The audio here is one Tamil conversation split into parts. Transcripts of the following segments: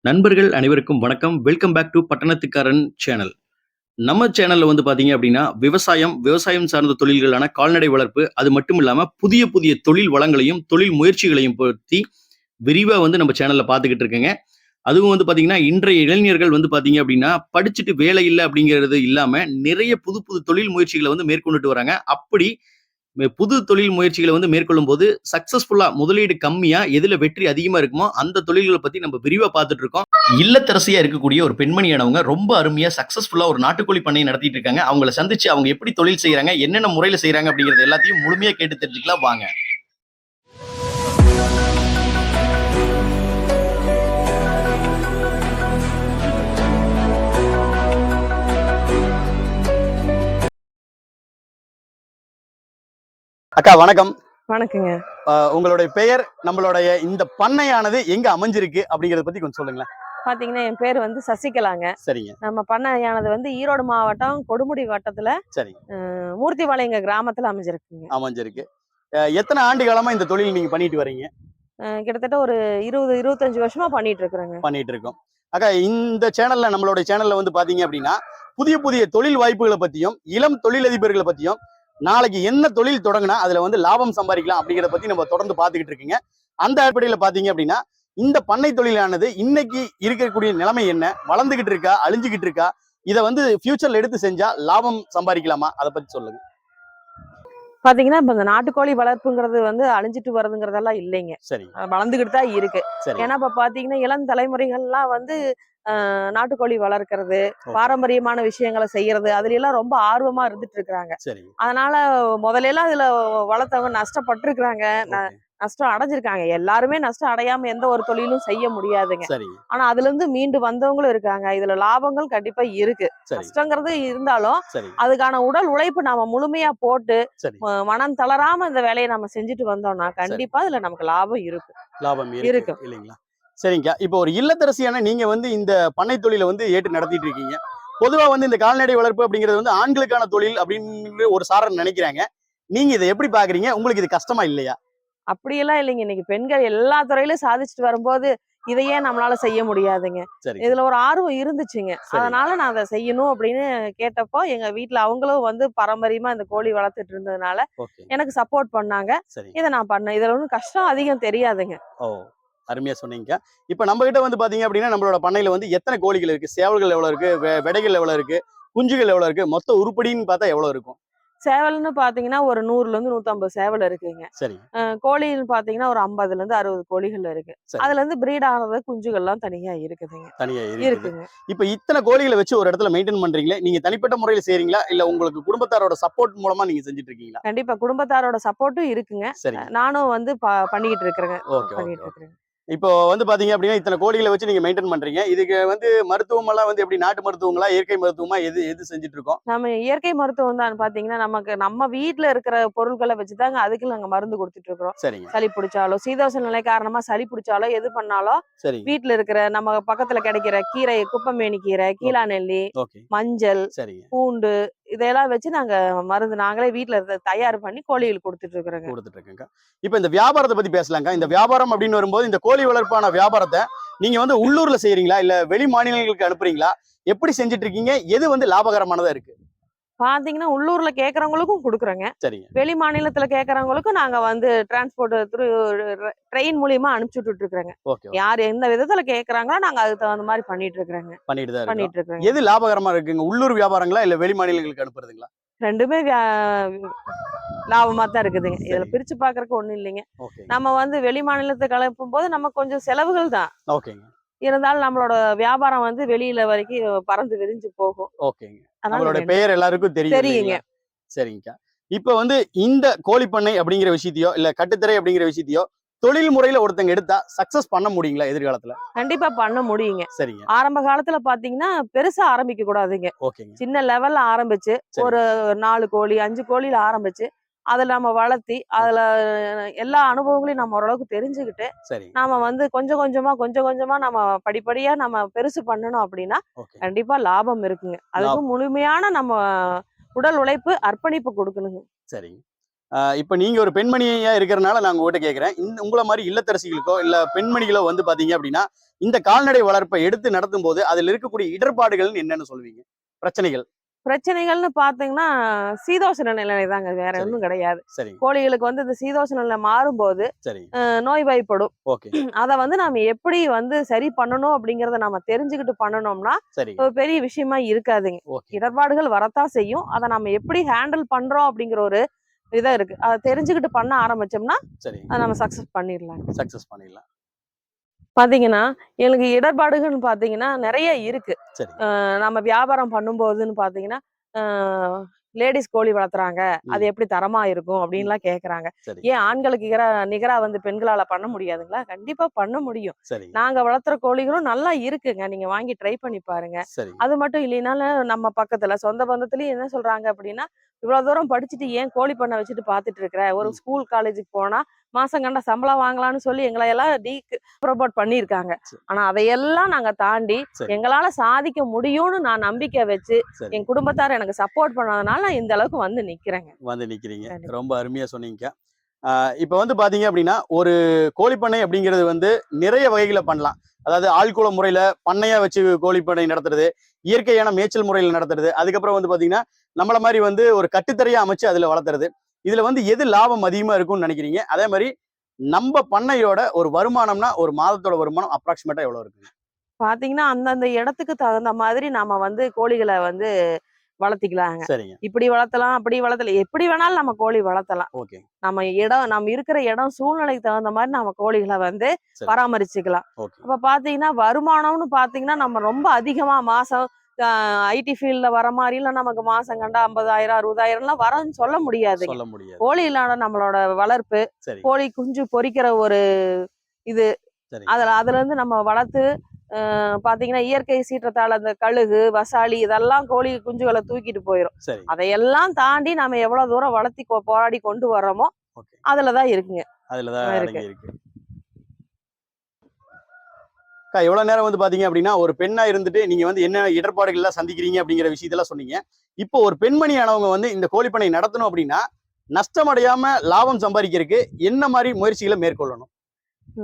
நண்பர்கள் அனைவருக்கும் வணக்கம். வெல்கம் பேக் டு பட்டணத்துக்காரன் சேனல். நம்ம சேனல்ல வந்து பார்த்தீங்க அப்படின்னா, விவசாயம் சார்ந்த தொழில்களான கால்நடை வளர்ப்பு, அது மட்டும் இல்லாம புதிய புதிய தொழில் வளங்களையும், தொழில் முயற்சிகளையும் பத்தி விரிவா வந்து நம்ம சேனல்ல பார்த்துக்கிட்டு இருக்கேங்க. அதுவும் வந்து பார்த்தீங்கன்னா, இன்றைய இளைஞர்கள் வந்து பார்த்தீங்க அப்படின்னா, படிச்சுட்டு வேலை இல்ல அப்படிங்கிறது இல்லாம, நிறைய புது புது தொழில் முயற்சிகள வந்து மேற்கொண்டுட்டு வராங்க. அப்படி புது தொழில் மேற்கொள்ளும் போது மேற்கொள்ளும்போது சக்சஸ்ஃபுல்லா முதலீடு கம்மியா எதுல வெற்றி அதிகமா இருக்குமோ அந்த தொழில்களை பத்தி நம்ம விரிவா பார்த்துட்டு இருக்கோம். இல்லத்தரசியா இருக்கக்கூடிய ஒரு பெண்மணியானவங்க ரொம்ப அருமையா சக்சஸ்ஃபுல்லா ஒரு நாட்டுக்கோழி பண்ணையை நடத்திட்டு இருக்காங்க. அவங்கள சந்திச்சு அவங்க எப்படி தொழில் செய்யறாங்க, என்னென்ன முறையில செய்யறாங்க அப்படிங்கறது எல்லாத்தையும் முழுமையா கேட்டு தெரிஞ்சுக்கலாம் வாங்க. அக்கா வணக்கம். வணக்கங்க. உங்களுடைய பெயர், நம்மளுடைய இந்த பண்ணையானது எங்க அமைஞ்சிருக்கு அப்படிங்கறத பத்தி கொஞ்சம் சொல்லுங்களேன். பாத்தீங்கன்னா என் பேர் வந்து சசிகலாங்க. சரிங்க. நம்ம பண்ணையானது வந்து ஈரோடு மாவட்டம் கொடுமுடி வட்டத்துல சரி. மூர்த்திபாளையங்க கிராமத்துல அமைஞ்சிருக்குங்க. அமைஞ்சிருக்கு. எத்தனை ஆண்டு காலமா இந்த தொழில் நீங்க பண்ணிட்டு வரீங்க? கிட்டத்தட்ட ஒரு 20-25 வருஷமா பண்ணிட்டு இருக்கிறேங்க. பண்ணிட்டு இருக்கோம். அக்கா இந்த சேனல்ல, நம்மளுடைய சேனல்ல வந்து பாத்தீங்க அப்படின்னா, புதிய புதிய தொழில் வாய்ப்புகளை பத்தியும், இளம் தொழிலதிபர்களை பத்தியும், நாளைக்கு என்ன தொழில் தொடங்கினா அதுல வந்து லாபம் சம்பாதிக்கலாம் அப்படிங்கிறத பத்தி நம்ம தொடர்ந்து பார்த்துக்கிட்டு இருக்கீங்க. அந்த அடிப்படையில பாத்தீங்க அப்படின்னா, இந்த பண்ணை தொழிலானது இன்னைக்கு இருக்கக்கூடிய நிலைமை என்ன, வளர்ந்துகிட்டு இருக்கா, அழிஞ்சுகிட்டு இருக்கா, இதை வந்து ஃபியூச்சர்ல எடுத்து செஞ்சா லாபம் சம்பாதிக்கலாமா, அதை பத்தி சொல்லுங்க. பாத்தீங்கன்னா இப்ப இந்த நாட்டுக்கோழி வளர்ப்புங்கிறது வந்து அழிஞ்சிட்டு வருதுங்கிறதெல்லாம் இல்லைங்க. சரி. வளர்ந்துகிட்டு தான் இருக்கு. சரி. ஏன்னா இப்ப பாத்தீங்கன்னா இளம் தலைமுறைகள்லாம் வந்து நாட்டுக்கோழி வளர்க்கறது, பாரம்பரியமான விஷயங்களை செய்யறது, அதுல எல்லாம் ரொம்ப ஆர்வமா இருந்துட்டு இருக்கிறாங்க. அதனால முதல்ல எல்லாம் இதுல வளர்த்தவங்க நஷ்டப்பட்டிருக்கிறாங்க, நஷ்டம் அடைஞ்சிருக்காங்க. எல்லாருமே நஷ்டம் அடையாம எந்த ஒரு தொழிலும் செய்ய முடியாதுங்க. ஆனா அதுல இருந்து மீண்டு வந்தவங்களும் இருக்காங்க. இதுல லாபங்கள் கண்டிப்பா இருக்கு. நஷ்டங்கிறது இருந்தாலும் அதுக்கான உடல் உழைப்பு நாம முழுமையா போட்டு மனம் தளராம இந்த வேலையை நம்ம செஞ்சுட்டு வந்தோம்னா கண்டிப்பா இதுல நமக்கு லாபம் இருக்கு. லாபம் இருக்கு இல்லைங்களா? சரிங்க. இப்போ ஒரு இல்லத்தரசியான நீங்க வந்து இந்த பண்ணை தொழிலை வந்து ஏற்று நடத்திட்டு இருக்கீங்க. பொதுவா வந்து இந்த கால்நடை வளர்ப்பு அப்படிங்கிறது வந்து ஆண்களுக்கான தொழில் அப்படின்னு ஒரு சாரர் நினைக்கிறாங்க. நீங்க இதை எப்படி பாக்குறீங்க? உங்களுக்கு இது கஷ்டமா இல்லையா? அப்படியெல்லாம் இல்லைங்க. இன்னைக்கு பெண்கள் எல்லா துறையிலும் சாதிச்சுட்டு வரும்போது இதையே நம்மளால செய்ய முடியாதுங்க. இதுல ஒரு ஆர்வம் இருந்துச்சுங்க. அதனால நான் அதை செய்யணும் அப்படின்னு கேட்டப்போ எங்க வீட்டுல அவங்களும் வந்து பாரம்பரியமா இந்த கோழி வளர்த்துட்டு இருந்ததுனால எனக்கு சப்போர்ட் பண்ணாங்க. இதை நான் பண்ணேன். இதுல ஒன்றும் கஷ்டம் அதிகம் தெரியாதுங்க. அருமையா சொன்னீங்க. இப்ப நம்ம கிட்ட வந்து பாத்தீங்க அப்படின்னா, நம்மளோட பண்ணையில வந்து எத்தனை கோழிகள் இருக்கு, சேவல்கள் எவ்வளவு இருக்கு, விடைகள் எவ்வளவு இருக்கு, குஞ்சுகள் எவ்வளவு இருக்கு, மொத்த உருப்படின்னு பார்த்தா எவ்வளவு இருக்கும்? சேவல்னு பாத்தீங்கன்னா ஒரு 100-150 சேவல் இருக்குங்க. சரி. கோழின்னு பாத்தீங்கன்னா ஒரு 50-60 கோழிகள் இருக்கு. அதுல இருந்து பிரீட் ஆனது குஞ்சுகள்லாம் தனியா இருக்குதுங்க. தனியா இருக்குங்க. இப்ப இத்தனை கோழிகளை வச்சு ஒரு இடத்துல மெயின்டைன் பண்றீங்களே, நீங்க தனிப்பட்ட முறையில செய்றீங்களா, இல்ல உங்களுக்கு குடும்பத்தாரோட சப்போர்ட் மூலமா நீங்க செஞ்சுட்டு இருக்கீங்களா? கண்டிப்பா குடும்பத்தாரோட சப்போர்ட்டும் இருக்குங்க. நானும் வந்து பண்ணிக்கிட்டு இருக்கிறேன். இப்போ வந்து பாத்தீங்க அப்படின்னா, இத்தனை கோழிகளை வச்சு நீங்க மெயின்டைன் பண்றீங்க. இதுக்கு வந்து மருத்துவம் எல்லாம் வந்து எப்படி, நாட்டு மருத்துவங்களா, இயற்கை மருத்துவமா, எது செஞ்சுட்டு இருக்கோம்? நம்ம இயற்கை மருத்துவம் தான். பாத்தீங்கன்னா நமக்கு நம்ம வீட்டுல இருக்கிற பொருட்களை வச்சுதாங்க அதுக்கு நாங்க மருந்து கொடுத்துட்டு இருக்கிறோம். சளி பிடிச்சாலோ, சீதோஷ நிலை காரணமா சளி பிடிச்சாலோ, எது பண்ணாலும் வீட்டுல இருக்கிற நம்ம பக்கத்துல கிடைக்கிற கீரை, குப்பமேனி கீரை, கீழா நெல்லி, மஞ்சள், பூண்டு, இதெல்லாம் வச்சு நாங்க மருந்து நாங்களே வீட்டுல தயார் பண்ணி கோழிகள் கொடுத்துட்டு இருக்கிறோங்க. இப்ப இந்த வியாபாரத்தை பத்தி பேசலாங்க. இந்த வியாபாரம் அப்படின்னு வரும்போது இந்த கோழி வளர்ப்பான வியாபாரத்தை நீங்க வந்து உள்ளூர்ல செய்யறீங்களா, இல்ல வெளி மாநிலங்களுக்கு அனுப்புறீங்களா, எப்படி செஞ்சுட்டு இருக்கீங்க, எது வந்து லாபகரமானதா இருக்கு? பாத்தீங்கன்னா உள்ளூர்ல கேக்குறவங்களுக்கும் கொடுக்குறோங்க. வெளி மாநிலத்துல கேக்குறவங்களுக்கும் நாங்க வந்து டிரான்ஸ்போர்ட் த்ரூ ட்ரெயின் மூலியமா அனுப்பிச்சு விட்டுட்டு இருக்கிறேங்க. யார் எந்த விதத்துல கேக்குறாங்களோ நாங்க அதுக்கு தகுந்த மாதிரி பண்ணிட்டு இருக்கிறேங்க. எது லாபகரமா இருக்குங்க, உள்ளூர் வியாபாரங்களா இல்ல வெளி மாநிலங்களுக்கு அனுப்புறதுங்களா? ரெண்டுமே லாபமா தான் இருக்குதுங்க. இதுல பிரிச்சு பாக்குறதுக்கு ஒண்ணும் இல்லைங்க. நம்ம வந்து வெளி மாநிலத்துக்கு அனுப்பும் போது நமக்கு கொஞ்சம் செலவுகள் தான். இருந்தாலும் நம்மளோட வியாபாரம் வந்து வெளியில வரைக்கும் பறந்து விரிஞ்சு போகும். நம்மளோட பெயர் எல்லாருக்கும் தெரியுங்க. சரிங்க. இப்ப வந்து இந்த கோழி பண்ணை அப்படிங்கிற விஷயத்தையோ, இல்ல கட்டுத்தரை அப்படிங்கிற விஷயத்தையோ தொழில் முறையில ஒருத்தங்க எடுத்தா சக்சஸ் பண்ண முடியுங்களா எதிர்காலத்துல? கண்டிப்பா பண்ண முடியுங்க. சரிங்க. ஆரம்ப காலத்துல பாத்தீங்கன்னா பெருசா ஆரம்பிக்க கூடாதுங்க. சின்ன லெவல்ல ஆரம்பிச்சு ஒரு 4 கோழி 5 கோழியில ஆரம்பிச்சு அதுல நம்ம வளர்த்தி அதுல எல்லா அனுபவங்களையும் நம்ம ஓரளவுக்கு தெரிஞ்சுக்கிட்டு நாம வந்து கொஞ்சம் கொஞ்சமா நம்ம படிப்படியா நம்ம பெருசு பண்ணணும் அப்படின்னா கண்டிப்பா லாபம் இருக்குங்க. அதுக்கு முழுமையான நம்ம உடல் உழைப்பு, அர்ப்பணிப்பு கொடுக்கணுங்க. சரிங்க. இப்ப நீங்க ஒரு பெண்மணியா இருக்கிறனால நான் உங்ககிட்ட கேட்கிறேன். உங்கள மாதிரி இல்லத்தரசிகளுக்கோ இல்ல பெண்மணிகளோ வந்து பாத்தீங்க அப்படின்னா இந்த கால்நடை வளர்ப்பை எடுத்து நடத்தும் போது அதில் இருக்கக்கூடிய இடர்பாடுகள் என்னன்னு சொல்லுவீங்க? பிரச்சனைகள். பிரச்சனைகள்னு பார்த்தீங்கன்னா, சீதோஷண நிலை தாங்க. வேற சரி. ஒண்ணும் கிடையாது. சரி. கோழிகளுக்கு வந்து இந்த சீதோஷண நிலை மாறும்போது சரி. நோய்வாய்ப்படும். ஓகே. அத வந்து நாம எப்படி வந்து சரி பண்ணணும் அப்படிங்கிறத நாம தெரிஞ்சுக்கிட்டு பண்ணனோம்னா, சரி. ஒரு பெரிய விஷயமா இருக்காதுங்க. ஓகே. இடர்பாடுகள் வரத்தான் செய்யும். அத நம்ம எப்படி ஹேண்டில் பண்றோம் அப்படிங்கிற ஒரு விதம் இருக்கு. அத தெரிஞ்சுக்கிட்டு பண்ண ஆரம்பிச்சோம்னா, சரி. அத நம்ம சக்சஸ் பண்ணிடலாங்க. சக்சஸ் பண்ணிடலாம். பாத்தீங்கன்னா, எனக்கு இடர்பாடுகள்னு பாத்தீங்கன்னா நெறைய இருக்கு. சரி. நம்ம வியாபாரம் பண்ணும்போதுன்னு பாத்தீங்கன்னா, அ லேடீஸ் கோழி வளர்த்துறாங்க. அது ம். எப்படி தரமா இருக்கும்? ம். அப்படின்லாம் கேட்கறாங்க. சரி. ஏன் ஆண்களுக்கு நிகரா வந்து பெண்களால பண்ண முடியாதுங்களா? கண்டிப்பா பண்ண முடியும். சரி. நாங்க வளர்த்துற கோழிகளும் நல்லா இருக்குங்க. நீங்க வாங்கி ட்ரை பண்ணி பாருங்க. சரி. அது மட்டும் இல்லைனாலும் நம்ம பக்கத்துல சொந்த பந்தத்திலயும் என்ன சொல்றாங்க அப்படின்னா, "இவ்வளோ தூரம் படிச்சுட்டு ஏன் கோழி பண்ண வச்சுட்டு பார்த்துட்டு இருக்கிற? ஒரு ம். ஸ்கூல், காலேஜுக்கு போனா மாசம் கண்ட சம்பளம் வாங்கலாம்னு" சொல்லி எங்கள எல்லாம் ப்ரோமோட் பண்ணியிருக்காங்க. சரி. ஆனா அதையெல்லாம் நாங்க தாண்டி சரி. எங்களால சாதிக்க முடியும்னு நான் நம்பிக்கை வச்சு, சரி. என் குடும்பத்தார் எனக்கு சப்போர்ட் பண்ணதுனால நான் இந்த அளவுக்கு வந்து நிக்கிறேங்க. வந்து நிக்கிறீங்க. கண்டிப்பா. ரொம்ப அருமையா சொன்னீங்க. இப்ப வந்து பாத்தீங்க அப்படின்னா, ஒரு கோழிப்பண்ணை அப்படிங்கிறது வந்து நிறைய வகைகள பண்ணலாம். அதாவது ஆள்கூள முறையில பண்ணையா வச்சு கோழிப்பண்ணை நடத்துறது, இயற்கையான மேய்ச்சல் முறையில நடத்துறது, அதுக்கப்புறம் வந்து பாத்தீங்கன்னா, நம்மள மாரி வந்து ஒரு கட்டுத்தரையா அமைச்சு அதுல வளர்த்துறது. இதுல வந்து எது லாபம் அதிகமா இருக்கும்னு நினைக்கிறீங்க? அதே மாரி நம்ப பண்ணையோட ஒரு வருமானம்னா, ஒரு மாதத்தோட வருமானம் அப்ராக்ஸிமேட்டா எவ்வளவு இருக்குங்க? பாத்தீங்கன்னா, அந்தந்த இடத்துக்கு தகுந்த மாதிரி நாம வந்து கோழிகள வந்து வளர்த்திக்கலாங்க. சரிங்க. இப்படி வளர்த்தலாம், அப்படி வளர்த்தலாம். எப்படி வேணாலும் நம்ம கோழி வளர்த்தலாம். ஓகே. நம்ம இருக்கிற இடம் சூழ்நிலைக்கு தகுந்த மாரி நம்ம கோழிகள வந்து சரி. பராமரிச்சுக்கலாம். ஓகே. அப்ப பாத்தீங்கன்னா, வருமானம்னு பாத்தீங்கன்னா, நம்ம ரொம்ப அதிகமா மாசம் அ ஐடி ஃபீல்ட்ல வர மாரிலாம் நமக்கு மாசம் கண்டா 50,000 60,000லாம் வரும்னு சொல்ல முடியாதுங்க. சொல்ல முடியாது. கோழியிலான நம்மளோட வளர்ப்பு, சரி. கோழி குஞ்சு பொரிக்கிற ஒரு இது, சரி. அதுலருந்து நம்ம வளர்த்து பாத்தீங்கன்னா, இயற்கை சீற்றத்தால அந்த கழுகு, வசாலி இதெல்லாம் கோழி குஞ்சுகள தூக்கிட்டு போயிரும். சரி. அதையெல்லாம் தாண்டி நம்ம எவ்வளவு தூரம் வளர்த்தி போராடி கொண்டு வர்றோமோ, ஓகே. அதுல தான் இருக்குங்க. அதுல தான் இருக்கு. அடங்கி இருக்கு. அக்கா எவ்வளவு நேரம் வந்து பாத்தீங்க அப்படின்னா, ஒரு பெண்ணா இருந்துட்டு நீங்க வந்து என்ன இடர்பாடுகள்லாம் சந்திக்கிறீங்க அப்படிங்கிற விஷயத்தெல்லாம் சொன்னீங்க. இப்போ ஒரு பெண்மணியானவங்க வந்து இந்த கோழிப்பண்ணை நடத்தணும் அப்படின்னா, நஷ்டம் அடையாம லாபம் சம்பாதிக்கிறதுக்கு என்ன மாரி முயற்சிகள மேற்கொள்ளணும்?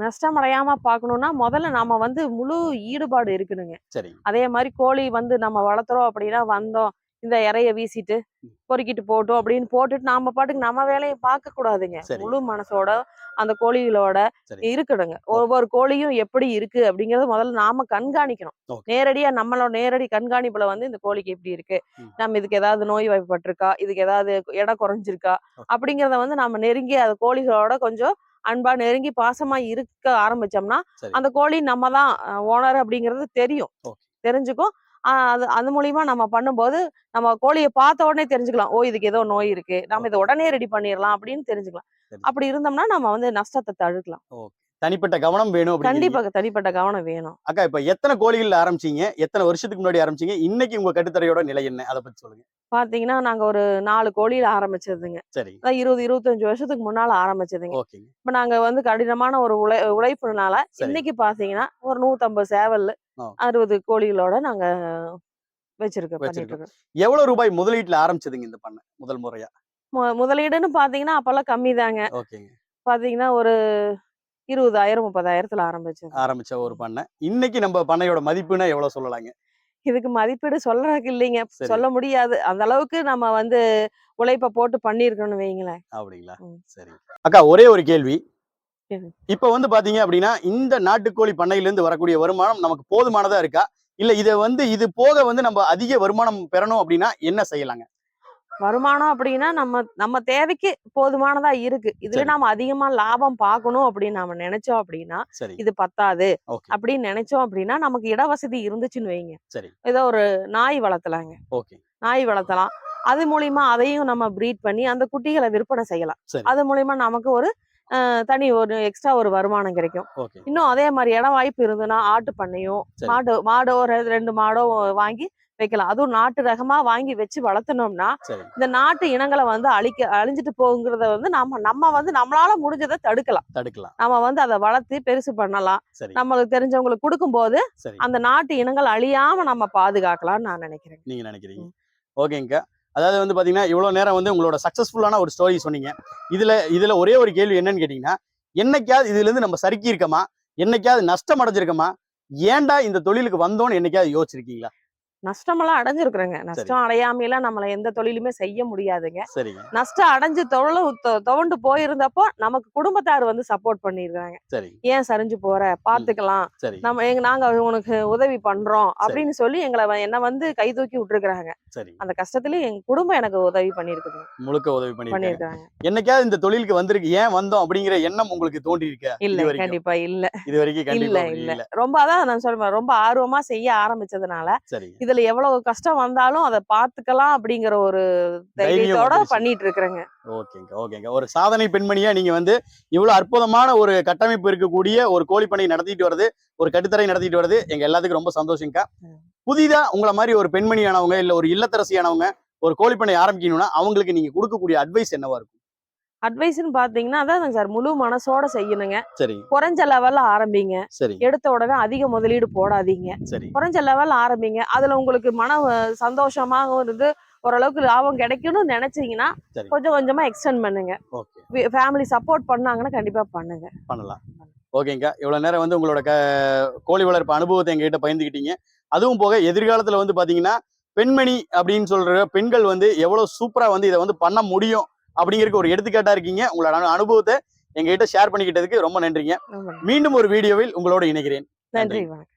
நஷ்டம் அடையாம பார்க்கணும்னா, முதல்ல நாம வந்து முழு ஈடுபாடு இருக்கணுங்க. சரி. அதே மாரி கோழி வந்து நம்ம வளர்த்துறோம் அப்படின்னா, வந்தோம், இந்த இரைய வீசிட்டு, ம். பொறுக்கிட்டு போட்டும் அப்படின்னு போட்டுட்டு, நாம பாட்டுக்கு நம்ம வேலைய பார்க்க கூடாதுங்க. சரி. முழு மனசோட அந்த கோழிகளோட சரி. இருக்கணுங்க. ஓகே. ஒவ்வொரு கோழியும் எப்படி இருக்கு அப்படிங்கிறத முதல்ல நாம கண்காணிக்கணும். ஓகே. நேரடியா நம்மளோட நேரடி கண்காணிப்புல வந்து இந்த கோழிக்கு எப்படி இருக்கு? ம். நம்ம இதுக்கு ஏதாவது நோய் வாய்ப்பட்டுருக்கா? இதுக்கு ஏதாவது எடை குறைஞ்சிருக்கா? ஓகே. அப்படிங்கிறத வந்து நம்ம நெருங்கி அது கோழிகளோட கொஞ்சம் அன்பா நெருங்கி பாசமா இருக்க ஆரம்பிச்சோம்னா, சரி. அந்த கோழி நம்ம தான் ஓனர் அப்படிங்கிறது தெரியும். ஓகே. தெரிஞ்சுக்கும். அது அது மூலியமா நம்ம பண்ணும்போது, நம்ம கோழிய பார்த்த உடனே தெரிஞ்சுக்கலாம். ஓ! இதுக்கு ஏதோ நோய் இருக்கு. நம்ம இத ஓகே. உடனே ரெடி பண்ணிறலாம் அப்படின்னு தெரிஞ்சுக்கலாம். சரி. அப்படி இருந்தோம்னா, நம்ம வந்து நஷ்டத்த தடுக்கலாம். ஓகே. தனிப்பட்ட கவனம் வேணும் அப்படிங்கிறீங்க. கண்டிப்பா தனிப்பட்ட கவனம் வேணும். அக்கா இப்ப எத்தன கோழிகள்ல ஆரம்பிச்சீங்க? எத்தன வருஷத்துக்கு முன்னாடி ஆரம்பிச்சீங்க? இன்னைக்கு உங்க கட்டுத்தரையோட நிலை என்ன? அத பத்தி சொல்லுங்க. பார்த்தீங்கன்னா, நாங்க ஒரு 4 கோழியில ஆரம்பிச்சதுங்க. சரி. அதான் 20, 25 வருஷத்துக்கு முன்னால ஆரம்பிச்சதுங்க. ஓகேங்க. இப்ப நாங்க வந்து கடினமான ஒரு உழைப்புனால, சரி. இன்னைக்கு பார்த்தீங்கன்னா, ஒரு 150 சேவலு, ஆ. 60 கோழிகளோட நாங்க பண்ணிட்டு வச்சிருக்கோம். இருக்கோம். எவ்வளவு ரூபாய் முதலீட்டுல ஆரம்பிச்சதுங்க இந்த பண்ண? முதல் முறையா? முதலீடுன்னு பார்த்தீங்கன்னா, அப்பல்லாம் கம்மிதாங்க. ஓகேங்க. பார்த்தீங்கன்னா, ஒரு 20,000, 30,000த்துல ஆரம்பிச்சது. ஆரம்பிச்ச ஒரு பண்ணை. இன்னைக்கு நம்ம பண்ணையோட மதிப்புன்னா எவ்வளவு சொல்லலாங்க? இதுக்கு மதிப்பீடு சொல்றதுக்கு இல்லைங்க. சரி. சொல்ல முடியாது. அந்த அளவுக்கு நம்ம வந்து உழைப்ப போட்டு பண்ணியிருக்கோம்னு வைங்களேன். அப்படிங்களா? ம். சரி. அக்கா ஒரே ஒரு கேள்வி. சரி. இப்ப வந்து பாத்தீங்க அப்படின்னா, இந்த நாட்டுக்கோழி பண்ணையிலிருந்து வரக்கூடிய வருமானம் நமக்கு போதுமானதா இருக்கா? இல்ல இத வந்து இது போக வந்து நம்ம அதிக வருமானம் பெறணும் அப்படின்னா என்ன செய்யலாங்க? வருமானம் அப்படின்னா, நம்ம நம்ம தேவைக்கு போதுமானதா இருக்கு. இதுல சரி. நாம அதிகமா லாபம் பார்க்கணும் அப்படின்னு நாம நெனைச்சோம் அப்படின்னா, சரி. இது பத்தாது ஓகே. அப்படின்னு நெனைச்சோம் அப்படின்னா, நமக்கு இட வசதி இருந்துச்சுன்னு வைங்க. சரி. ஏதோ ஒரு நாய் வளர்த்தலாங்க. ஓகே. நாய் வளர்த்தலாம். அது மூலியமா அதையும் நம்ம ப்ரீட் பண்ணி அந்த குட்டிகள விற்பனை செய்யலாம். சரி. அது மூலியமா நமக்கு ஒரு தனி ஒரு எக்ஸ்ட்ரா ஒரு வருமானம் கிடைக்கும். ஓகே. இன்னும் அதே மாரி இடம் வாய்ப்பு இருந்ததுன்னா, ஆட்டு பண்ணையோ, சரி. மாடோ 2 மாடோ வாங்கி வைக்கலாம். அதுவும் நாட்டு ரகமா வாங்கி வச்சு வளர்த்துனோம்னா, சரி. இந்த நாட்டு இனங்கள வந்து அழிஞ்சுட்டு போகுங்கிறத வந்து நம்ம வந்து நம்மளால முடிஞ்சத தடுக்கலாம். தடுக்கலாம். நம்ம வந்து அத வளர்த்து பெருசு பண்ணலாம். சரி. நம்மளுக்கு தெரிஞ்சவங்களுக்கு குடுக்கும்போது, சரி. அந்த நாட்டு இனங்கள் அழியாம நம்ம பாதுகாக்கலாம்னு நான் நினைக்கிறேன். நீங்க நினைக்கிறீங்க. ம். ஓகேங்கக்கா. அதாவது வந்து பாத்தீங்கன்னா இவ்வளவு நேரம் வந்து உங்களோட சக்சஸ்ஃபுல்லான ஒரு ஸ்டோரி சொன்னீங்க. இதுல ஒரே ஒரு கேள்வி என்னன்னு கேட்டீங்கன்னா, என்னைக்காவது இதுல இருந்து நம்ம சறுக்கி இருக்கமா, என்னைக்காவது நஷ்டம் அடைஞ்சிருக்கமா, ஏன்டா இந்த தொழிலுக்கு வந்தோம்னு என்னைக்காவது யோசிச்சிருக்கீங்களா? நஷ்டமெல்லாம் அடைஞ்சிருக்கிறேங்க. சரி. நஷ்டம் அடையாமையெல்லாம் நம்மள எந்த தொழிலுமே செய்ய முடியாதுங்க. சரிங்க. நஷ்டம் அடைஞ்சு துவண்டு போயிருந்தப்போ நமக்கு குடும்பத்தார் வந்து சப்போர்ட் பண்ணியிருக்காங்க. சரி. ஏன் சரிஞ்சு போற, பாத்துக்கலாம், சரி. நாங்க உனக்கு உதவி பண்றோம் சரி. அப்படின்னு சொல்லி என்ன வந்து கை தூக்கி விட்டுருக்காங்க. சரி. அந்த கஷ்டத்துலயும் எங்க குடும்பம் எனக்கு உதவி பண்ணிருக்குது. முழுக்க உதவி பண்ணிருக்காங்க. பண்ணிருக்காங்க. என்னைக்காவது இந்த தொழிலுக்கு வந்திருக்கு, ஏன் வந்தோம் அப்படிங்கிற எண்ணம் உங்களுக்கு தோன்றி இருக்கா? இல்ல, கண்டிப்பா இல்ல. இது வரைக்கும் இல்ல, கண்டிப்பா இல்ல. இல்ல. ரொம்ப அதான் நான் சொல்றேன். ரொம்ப ஆர்வமா செய்ய ஆரம்பிச்சதுனால, சரிங்க. இதுல எவ்வளவு கஷ்டம் வந்தாலும் அத பாத்துக்கலாம் அப்படிங்கிற ஒரு தைரியத்தோட பண்ணிட்டு இருக்கிறேங்க. ஓகேங்க. ஒரு சாதனை பெண்மணியா நீங்க வந்து இவ்வளவு அற்புதமான ஒரு கட்டமைப்பு இருக்கக்கூடிய ஒரு கோழிப்பண்ணை நடத்திட்டு வருது, ஒரு கட்டுத்தரை நடத்திட்டு வருது, எங்க எல்லாத்துக்கும் ரொம்ப சந்தோஷம்க்கா. புதிதா உங்களை மாதிரி ஒரு பெண்மணியானவங்க இல்ல ஒரு இல்லத்தரசியானவங்க ஒரு கோழிப்பண்ணை ஆரம்பிக்கணும்னா அவங்களுக்கு நீங்க கொடுக்கக்கூடிய அட்வைஸ் என்னவா இருக்கும்? அட்வைஸ்ன்னு பாத்தீங்கன்னா, அதான் சார் முழு மனசோட செய்யணுங்க. சரி. குறைஞ்ச லெவல்ல ஆரம்பிங்க. சரி. எடுத்த உடனே அதிக முதலீடு போடாதீங்க. சரி. குறைஞ்ச லெவல்ல ஆரம்பிங்க. அதுல உங்களுக்கு சந்தோஷமாகவும் இருந்து ஓரளவுக்கு லாபம் கிடைக்கணும்னு நினைச்சீங்கன்னா கொஞ்சம் கொஞ்சமா எக்ஸ்டெண்ட் பண்ணுங்க. ஃபேமிலி சப்போர்ட் பண்ணாங்கன்னா கண்டிப்பா பண்ணுங்க. பண்ணலாம். ஓகேங்கா. இவ்வளவு நேரம் வந்து உங்களோட கோழி வளர்ப்பு அனுபவத்தை எங்ககிட்ட பகிர்ந்துக்கிட்டீங்க. அதுவும் போக எதிர்காலத்துல வந்து பாத்தீங்கன்னா பெண்மணி அப்படின்னு சொல்ற பெண்கள் வந்து எவ்வளவு சூப்பரா வந்து இதை வந்து பண்ண முடியும் அப்படிங்கிறதுக்கு ஒரு எடுத்துக்காட்டா இருக்கீங்க. உங்களோட அனுபவத்தை எங்ககிட்ட ஷேர் பண்ணிக்கிட்டதுக்கு ரொம்ப நன்றிங்க. மீண்டும் ஒரு வீடியோவில் உங்களோட இணைகிறேன். நன்றி. வணக்கம்.